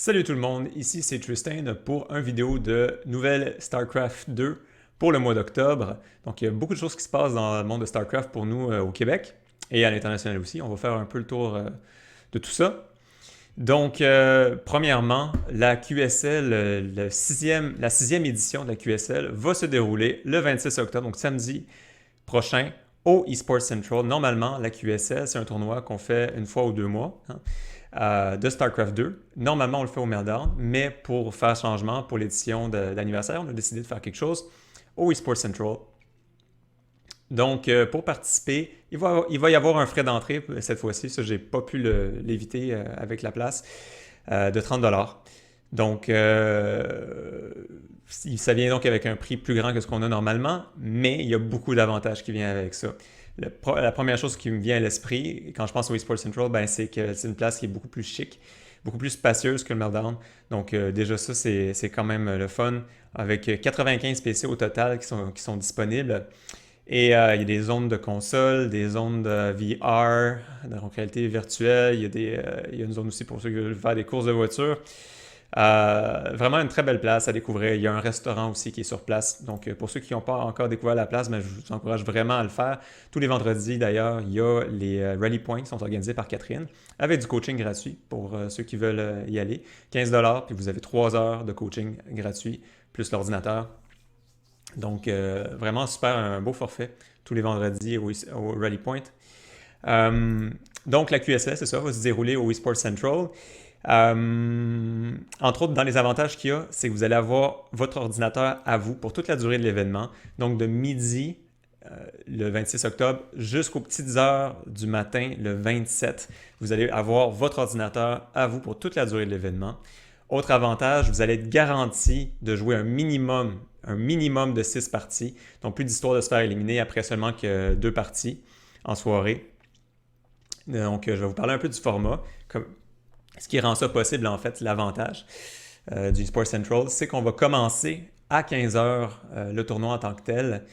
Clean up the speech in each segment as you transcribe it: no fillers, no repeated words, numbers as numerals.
Salut tout le monde, ici c'est Tristan pour une vidéo de nouvelle StarCraft 2 pour le mois d'octobre. Donc il y a beaucoup de choses qui se passent dans le monde de StarCraft pour nous au Québec et à l'international aussi. On va faire un peu le tour de tout ça. Donc premièrement, la QSL, la sixième édition de la QSL va se dérouler le 26 octobre, donc samedi prochain au eSports Central. Normalement, la QSL, c'est un tournoi qu'on fait une fois ou 2 mois. De StarCraft 2. Normalement, on le fait au Meltdown, mais pour faire changement pour l'édition d'anniversaire, on a décidé de faire quelque chose au eSports Central. Donc, pour participer, il va y avoir un frais d'entrée cette fois-ci. Ça, j'ai pas pu l'éviter avec la place, de 30$. Donc, ça vient donc avec un prix plus grand que ce qu'on a normalement, mais il y a beaucoup d'avantages qui viennent avec ça. La première chose qui me vient à l'esprit quand je pense au eSports Central, ben, c'est que c'est une place qui est beaucoup plus chic, beaucoup plus spacieuse que le Meltdown. Donc déjà ça, c'est quand même le fun, avec 95 PC au total qui sont disponibles. Et il y a des zones de console, des zones de VR, donc réalité virtuelle. Il y a une zone aussi pour ceux qui veulent faire des courses de voiture. Vraiment une très belle place à découvrir. Il y a un restaurant aussi qui est sur place. Donc, pour ceux qui n'ont pas encore découvert la place, ben, je vous encourage vraiment à le faire. Tous les vendredis, d'ailleurs, il y a les Rally Points qui sont organisés par Catherine avec du coaching gratuit pour ceux qui veulent y aller. 15$, puis vous avez 3 heures de coaching gratuit, plus l'ordinateur. Donc, vraiment super, un beau forfait tous les vendredis au Rally Point. Donc, la QSS, c'est ça, va se dérouler au eSports Central. Entre autres, dans les avantages qu'il y a, c'est que vous allez avoir votre ordinateur à vous pour toute la durée de l'événement. Donc, de midi, le 26 octobre, jusqu'aux petites heures du matin, le 27, vous allez avoir votre ordinateur à vous pour toute la durée de l'événement. Autre avantage, vous allez être garanti de jouer un minimum de 6 parties. Donc, plus d'histoire de se faire éliminer après seulement que 2 parties en soirée. Donc, je vais vous parler un peu du format. Ce qui rend ça possible, en fait, l'avantage du eSports Central, c'est qu'on va commencer à 15h le tournoi en tant que tel.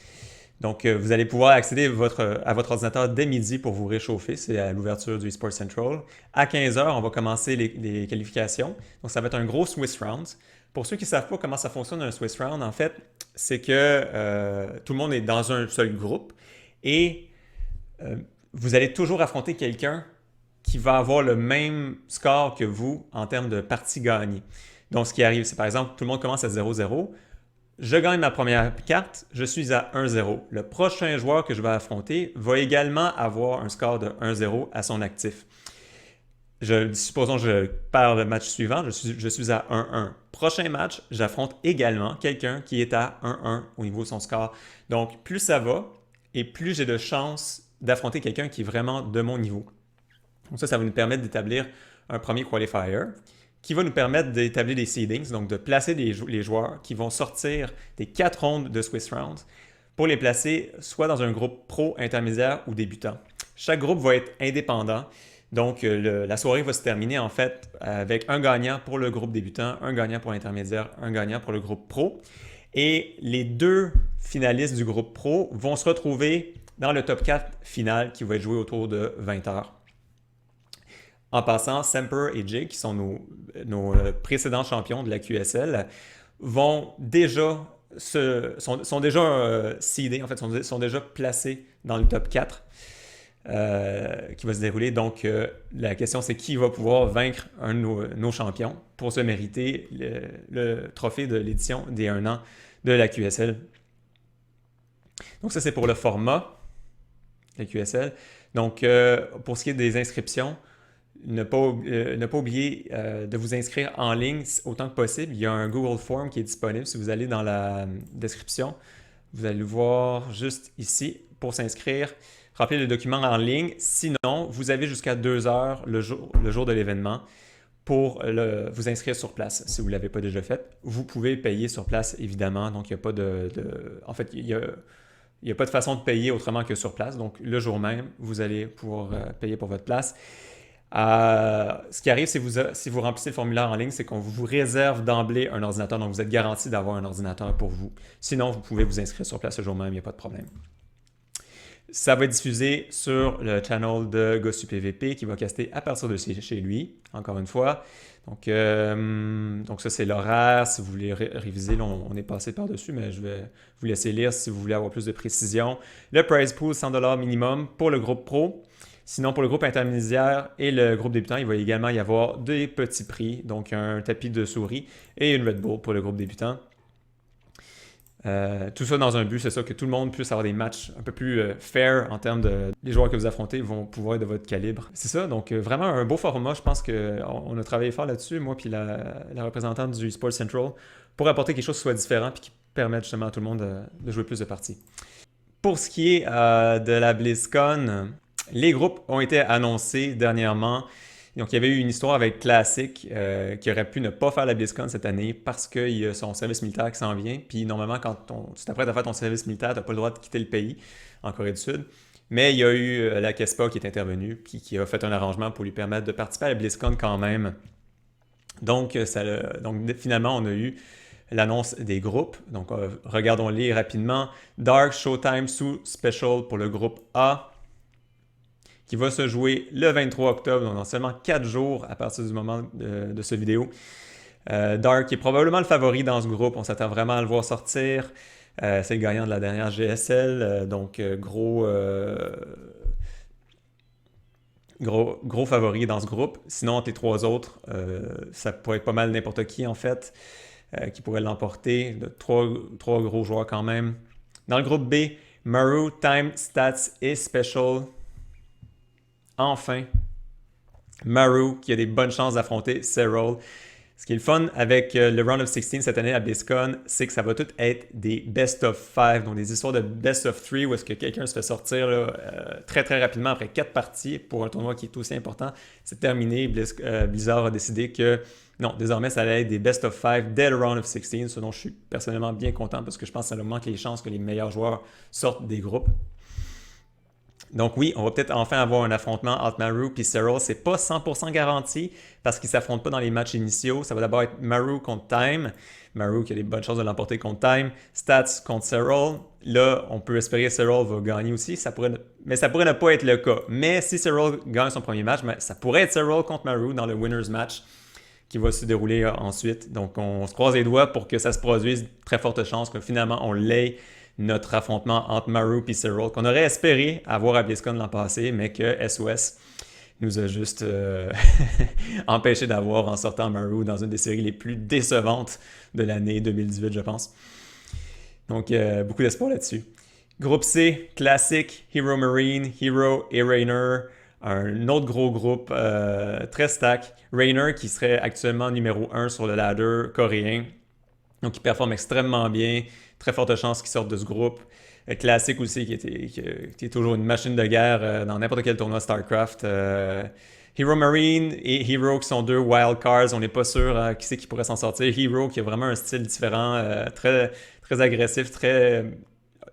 Donc, vous allez pouvoir accéder à votre ordinateur dès midi pour vous réchauffer. C'est à l'ouverture du eSports Central. À 15h, on va commencer les qualifications. Donc, ça va être un gros Swiss Round. Pour ceux qui ne savent pas comment ça fonctionne un Swiss Round, en fait, c'est que tout le monde est dans un seul groupe et vous allez toujours affronter quelqu'un qui va avoir le même score que vous en termes de parties gagnées. Donc, ce qui arrive, c'est par exemple, tout le monde commence à 0-0. Je gagne ma première carte, je suis à 1-0. Le prochain joueur que je vais affronter va également avoir un score de 1-0 à son actif. Supposons que je perds le match suivant, je suis à 1-1. Prochain match, j'affronte également quelqu'un qui est à 1-1 au niveau de son score. Donc, plus ça va, et plus j'ai de chances d'affronter quelqu'un qui est vraiment de mon niveau. Donc ça va nous permettre d'établir un premier qualifier qui va nous permettre d'établir des seedings, donc de placer les joueurs qui vont sortir des 4 rondes de Swiss Round pour les placer soit dans un groupe pro, intermédiaire ou débutant. Chaque groupe va être indépendant, donc la soirée va se terminer en fait avec un gagnant pour le groupe débutant, un gagnant pour l'intermédiaire, un gagnant pour le groupe pro. Et les 2 finalistes du groupe pro vont se retrouver dans le top 4 final qui va être joué autour de 20 heures. En passant, Semper et Jig, qui sont nos précédents champions de la QSL, vont déjà sont déjà seedés, en fait, sont déjà placés dans le top 4 qui va se dérouler. Donc, la question, c'est qui va pouvoir vaincre un de nos champions pour se mériter le trophée de l'édition des 1 an de la QSL. Donc, ça, c'est pour le format de la QSL. Donc, pour ce qui est des inscriptions, ne pas oublier de vous inscrire en ligne autant que possible. Il y a un Google Form qui est disponible. Si vous allez dans la description, vous allez le voir juste ici pour s'inscrire. Remplir le document en ligne. Sinon, vous avez jusqu'à 2 heures le jour de l'événement pour vous inscrire sur place. Si vous ne l'avez pas déjà fait, vous pouvez payer sur place, évidemment. Donc, il n'y a pas en fait, il n'y a pas de façon de payer autrement que sur place. Donc, le jour même, vous allez pouvoir payer pour votre place. Ce qui arrive, si vous remplissez le formulaire en ligne, c'est qu'on vous réserve d'emblée un ordinateur. Donc, vous êtes garanti d'avoir un ordinateur pour vous. Sinon, vous pouvez vous inscrire sur place le jour même, il n'y a pas de problème. Ça va être diffusé sur le channel de Gosu PVP qui va caster à partir de chez lui, encore une fois. Donc ça, c'est l'horaire. Si vous voulez réviser, là, on est passé par-dessus, mais je vais vous laisser lire si vous voulez avoir plus de précision. Le prize pool, 100$ minimum pour le groupe pro. Sinon, pour le groupe intermédiaire et le groupe débutant, il va également y avoir des petits prix, donc un tapis de souris et une Red Bull pour le groupe débutant. Tout ça dans un but, c'est ça, que tout le monde puisse avoir des matchs un peu plus fair en termes de... Les joueurs que vous affrontez vont pouvoir être de votre calibre. C'est ça, donc vraiment un beau format. Je pense qu'on a travaillé fort là-dessus, moi puis la représentante du eSports Central, pour apporter quelque chose qui soit différent et qui permette justement à tout le monde de jouer plus de parties. Pour ce qui est de la BlizzCon, les groupes ont été annoncés dernièrement. Donc, il y avait eu une histoire avec Classic qui aurait pu ne pas faire la BlizzCon cette année parce qu'il y a son service militaire qui s'en vient. Puis, normalement, quand tu t'apprêtes à faire ton service militaire, tu n'as pas le droit de quitter le pays en Corée du Sud. Mais il y a eu la KESPA qui est intervenue puis qui a fait un arrangement pour lui permettre de participer à la BlizzCon quand même. Donc, finalement, on a eu l'annonce des groupes. Donc, regardons-les rapidement. Dark, Showtime, Sue, Special pour le groupe A, qui va se jouer le 23 octobre, donc dans seulement 4 jours à partir du moment de cette vidéo. Dark est probablement le favori dans ce groupe, on s'attend vraiment à le voir sortir. C'est le gagnant de la dernière GSL, donc gros favori dans ce groupe. Sinon, entre les 3 autres, ça pourrait être pas mal n'importe qui en fait, qui pourrait l'emporter. 3 gros joueurs quand même. Dans le groupe B, Maru, Time, Stats et Special. Enfin, Maru qui a des bonnes chances d'affronter Serral. Ce qui est le fun avec le Round of 16 cette année à BlizzCon, c'est que ça va tout être des best of 5, donc des histoires de best of 3 où est-ce que quelqu'un se fait sortir là, très très rapidement après 4 parties pour un tournoi qui est aussi important. C'est terminé. Blizzard a décidé que non, désormais ça allait être des best of 5 dès le Round of 16, ce dont je suis personnellement bien content parce que je pense que ça augmente les chances que les meilleurs joueurs sortent des groupes. Donc oui, on va peut-être enfin avoir un affrontement entre Maru et Serral. C'est pas 100% garanti parce qu'ils ne s'affrontent pas dans les matchs initiaux. Ça va d'abord être Maru contre Time. Maru qui a des bonnes chances de l'emporter contre Time. Stats contre Serral. Là, on peut espérer que Serral va gagner aussi. Mais ça pourrait ne pas être le cas. Mais si Serral gagne son premier match, ça pourrait être Serral contre Maru dans le winner's match qui va se dérouler ensuite. Donc on se croise les doigts pour que ça se produise. Très forte chance que finalement on l'ait notre affrontement entre Maru et Serral, qu'on aurait espéré avoir à BlizzCon l'an passé, mais que SOS nous a juste empêché d'avoir en sortant Maru dans une des séries les plus décevantes de l'année 2018, je pense. Donc, beaucoup d'espoir là-dessus. Groupe C, Classic, Hero Marine, Hero et Rainer. Un autre gros groupe très stack. Rainer qui serait actuellement numéro 1 sur le ladder coréen. Donc, il performe extrêmement bien. Très forte chance qu'il sorte de ce groupe. Classic aussi, qui est toujours une machine de guerre dans n'importe quel tournoi StarCraft. Hero Marine et Hero qui sont 2 wildcards. On n'est pas sûr qui c'est qui pourrait s'en sortir. Hero qui a vraiment un style différent, très, très agressif, très,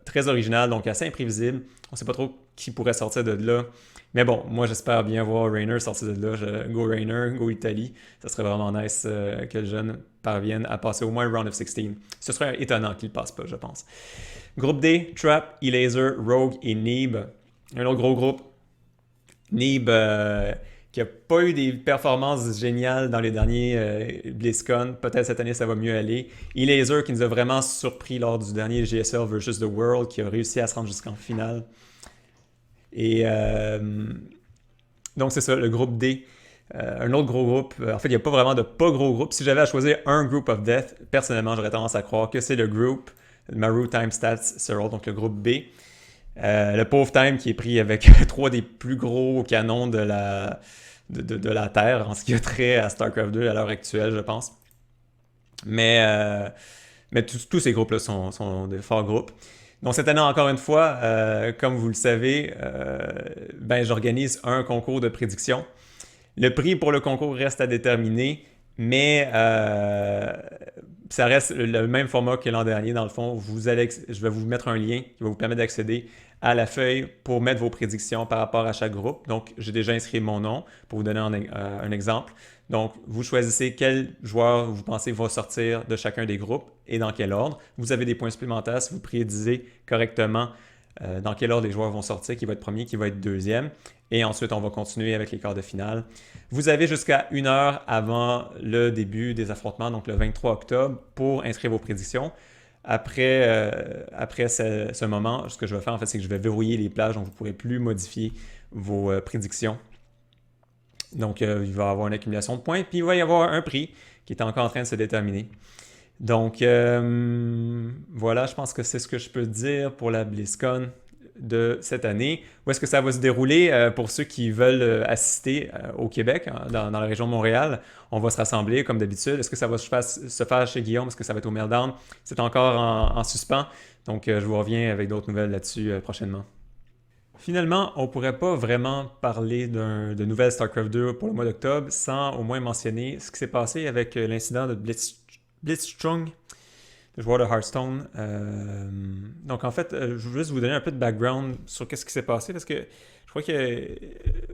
très original, donc assez imprévisible. On ne sait pas trop qui pourrait sortir de là. Mais bon, moi j'espère bien voir Rainer sortir de là. Go Rainer, go Italie. Ça serait vraiment nice que le jeune parvienne à passer au moins le Round of 16. Ce serait étonnant qu'il ne passe pas, je pense. Groupe D, Trap, E-Laser, Rogue et Neeb. Un autre gros groupe. Neeb qui n'a pas eu des performances géniales dans les derniers BlizzCon. Peut-être cette année ça va mieux aller. E-Laser qui nous a vraiment surpris lors du dernier GSL versus The World, qui a réussi à se rendre jusqu'en finale. Et donc c'est ça, le groupe D. Un autre gros groupe. En fait, il n'y a pas vraiment de pas gros groupe. Si j'avais à choisir un group of death, personnellement, j'aurais tendance à croire que c'est le groupe Maru, Time, Stats, Serral, donc le groupe B. Le pauvre Time qui est pris avec 3 des plus gros canons de la Terre en ce qui a trait à StarCraft 2 à l'heure actuelle, je pense. Mais tous ces groupes-là sont des forts groupes. Donc cette année, encore une fois, comme vous le savez, j'organise un concours de prédiction. Le prix pour le concours reste à déterminer, mais ça reste le même format que l'an dernier. Dans le fond, je vais vous mettre un lien qui va vous permettre d'accéder à la feuille pour mettre vos prédictions par rapport à chaque groupe. Donc, j'ai déjà inscrit mon nom pour vous donner un exemple. Donc, vous choisissez quel joueur vous pensez va sortir de chacun des groupes et dans quel ordre. Vous avez des points supplémentaires si vous prédisez correctement dans quel ordre les joueurs vont sortir, qui va être premier, qui va être deuxième. Et ensuite, on va continuer avec les quarts de finale. Vous avez jusqu'à 1 heure avant le début des affrontements, donc le 23 octobre, pour inscrire vos prédictions. Après ce moment, ce que je vais faire, en fait, c'est que je vais verrouiller les plages, donc vous ne pourrez plus modifier vos prédictions. Donc, il va y avoir une accumulation de points, puis il va y avoir un prix qui est encore en train de se déterminer. Donc, voilà, je pense que c'est ce que je peux dire pour la BlizzCon de cette année. Où est-ce que ça va se dérouler pour ceux qui veulent assister au Québec, dans la région de Montréal? On va se rassembler comme d'habitude. Est-ce que ça va se faire chez Guillaume? Est-ce que ça va être au Meltdown? C'est encore en suspens. Donc, je vous reviens avec d'autres nouvelles là-dessus prochainement. Finalement, on ne pourrait pas vraiment parler de nouvelles StarCraft 2 pour le mois d'octobre sans au moins mentionner ce qui s'est passé avec l'incident de Blitzchung, le joueur de Hearthstone. Donc en fait, je veux juste vous donner un peu de background sur qu'est-ce qui s'est passé parce que je crois que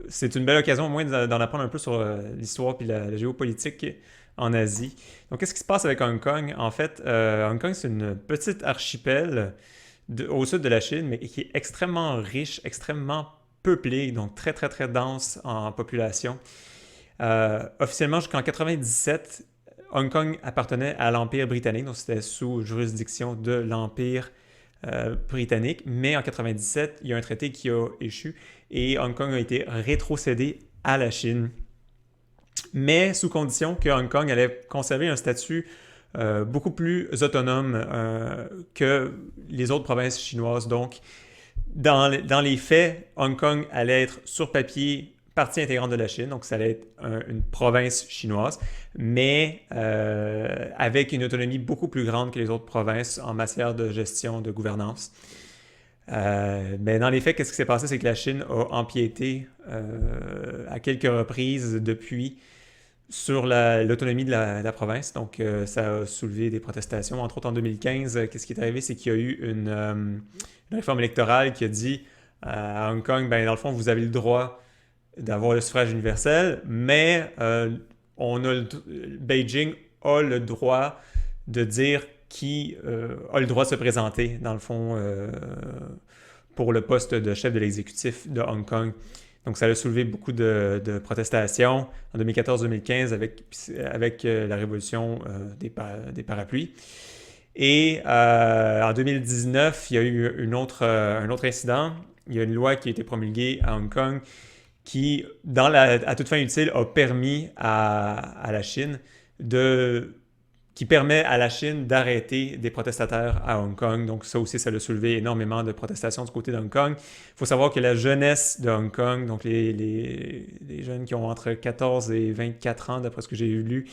c'est une belle occasion au moins d'en apprendre un peu sur l'histoire et la géopolitique en Asie. Donc qu'est-ce qui se passe avec Hong Kong? En fait, Hong Kong, c'est une petite archipel au sud de la Chine, mais qui est extrêmement riche, extrêmement peuplé, donc très très très dense en population. Officiellement, jusqu'en 97, Hong Kong appartenait à l'Empire britannique, donc c'était sous juridiction de l'Empire britannique, mais en 97, il y a un traité qui a échu et Hong Kong a été rétrocédé à la Chine, mais sous condition que Hong Kong allait conserver un statut beaucoup plus autonome que les autres provinces chinoises. Donc, dans les faits, Hong Kong allait être sur papier partie intégrante de la Chine, donc ça allait être une province chinoise, mais avec une autonomie beaucoup plus grande que les autres provinces en matière de gestion, de gouvernance. Mais dans les faits, qu'est-ce qui s'est passé? C'est que la Chine a empiété à quelques reprises depuis sur l'autonomie de la province. Donc, ça a soulevé des protestations. Entre autres, en 2015, qu'est-ce qui est arrivé? C'est qu'il y a eu une réforme électorale qui a dit à Hong Kong, ben, dans le fond, vous avez le droit d'avoir le suffrage universel, mais Beijing a le droit de dire qui a le droit de se présenter, dans le fond, pour le poste de chef de l'exécutif de Hong Kong. Donc, ça a soulevé beaucoup de protestations en 2014-2015 avec la révolution des parapluies. Et en 2019, il y a eu un autre incident. Il y a une loi qui a été promulguée à Hong Kong qui, à toute fin utile, a permis à la Chine qui permet à la Chine d'arrêter des protestataires à Hong Kong. Donc ça aussi, ça a soulevé énormément de protestations du côté de Hong Kong. Il faut savoir que la jeunesse de Hong Kong, donc les jeunes qui ont entre 14 et 24 ans, d'après ce que j'ai lu,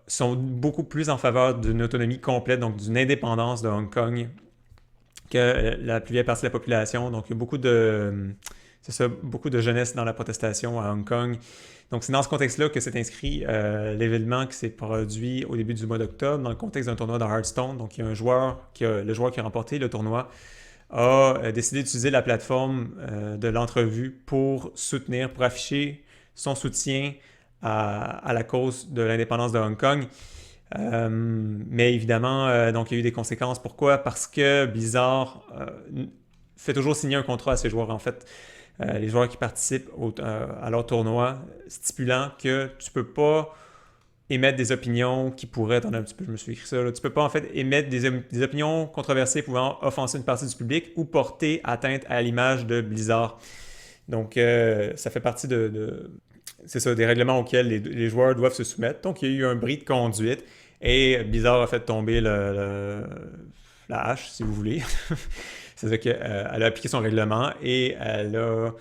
sont beaucoup plus en faveur d'une autonomie complète, donc d'une indépendance de Hong Kong que la plus vieille partie de la population. Donc il y a beaucoup de jeunesse dans la protestation à Hong Kong. Donc, c'est dans ce contexte-là que s'est inscrit l'événement qui s'est produit au début du mois d'octobre dans le contexte d'un tournoi de Hearthstone. Donc, il y a le joueur qui a remporté le tournoi a décidé d'utiliser la plateforme de l'entrevue pour afficher son soutien à la cause de l'indépendance de Hong Kong. Mais évidemment, donc, il y a eu des conséquences. Pourquoi? Parce que Blizzard fait toujours signer un contrat à ses joueurs. En fait, les joueurs qui participent à leur tournoi, stipulant que tu peux pas émettre des opinions qui pourraient... Attends un petit peu, je me suis écrit ça. Là. Tu peux pas en fait émettre des opinions controversées pouvant offenser une partie du public ou porter atteinte à l'image de Blizzard. Donc, ça fait partie c'est ça, des règlements auxquels les joueurs doivent se soumettre. Donc, il y a eu un bris de conduite et Blizzard a fait tomber la hache, si vous voulez. C'est-à-dire qu'elle a appliqué son règlement et elle a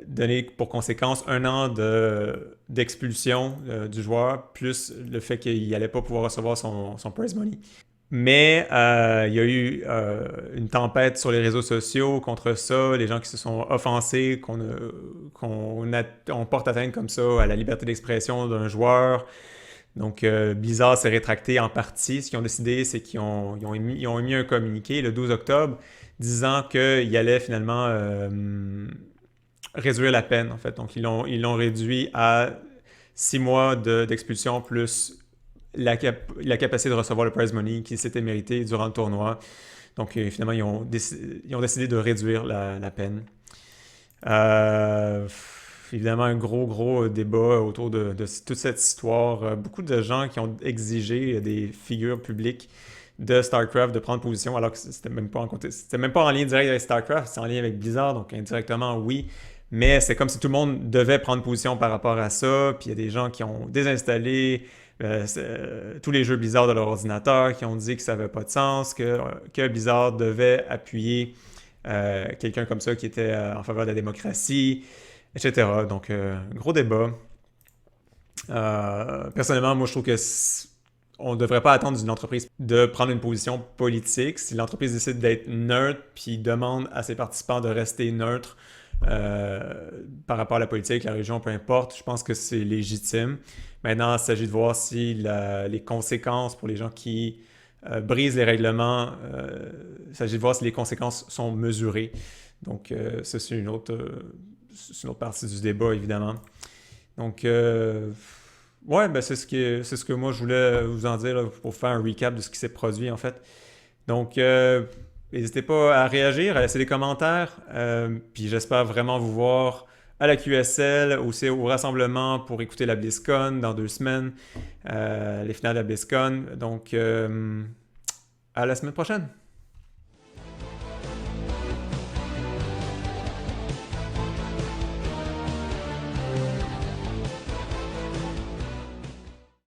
donné pour conséquence 1 an d'expulsion du joueur, plus le fait qu'il n'allait pas pouvoir recevoir son prize money. Mais il y a eu une tempête sur les réseaux sociaux contre ça, les gens qui se sont offensés, qu'on porte atteinte comme ça à la liberté d'expression d'un joueur. Donc, Blizzard s'est rétracté en partie. Ce qu'ils ont décidé, c'est qu'ils ont émis un communiqué le 12 octobre disant qu'ils allaient finalement réduire la peine, en fait. Donc, ils l'ont réduit à 6 mois d'expulsion plus la capacité de recevoir le prize money qu'il s'était mérité durant le tournoi. Donc, finalement, ils ont décidé de réduire la peine. Euh, Évidemment, un gros débat autour de toute cette histoire. Beaucoup de gens qui ont exigé des figures publiques de StarCraft de prendre position alors que c'était même pas en lien direct avec StarCraft, c'est en lien avec Blizzard, donc indirectement oui, mais c'est comme si tout le monde devait prendre position par rapport à ça, puis il y a des gens qui ont désinstallé tous les jeux Blizzard de leur ordinateur, qui ont dit que ça n'avait pas de sens, que Blizzard devait appuyer quelqu'un comme ça qui était en faveur de la démocratie, etc. Donc, gros débat. Personnellement, moi, je trouve que on ne devrait pas attendre d'une entreprise de prendre une position politique. Si l'entreprise décide d'être neutre puis demande à ses participants de rester neutres par rapport à la politique, la religion, peu importe, je pense que c'est légitime. Maintenant, il s'agit de voir si les conséquences pour les gens qui brisent les règlements, il s'agit de voir si les conséquences sont mesurées. Donc, ça, c'est une autre partie du débat, évidemment. Donc, ouais, ben c'est ce que moi je voulais vous en dire là, pour faire un recap de ce qui s'est produit en fait. Donc, n'hésitez pas à réagir, à laisser des commentaires. Puis j'espère vraiment vous voir à la QSL, aussi au rassemblement pour écouter la BlizzCon dans 2 semaines, les finales de la BlizzCon. Donc, à la semaine prochaine.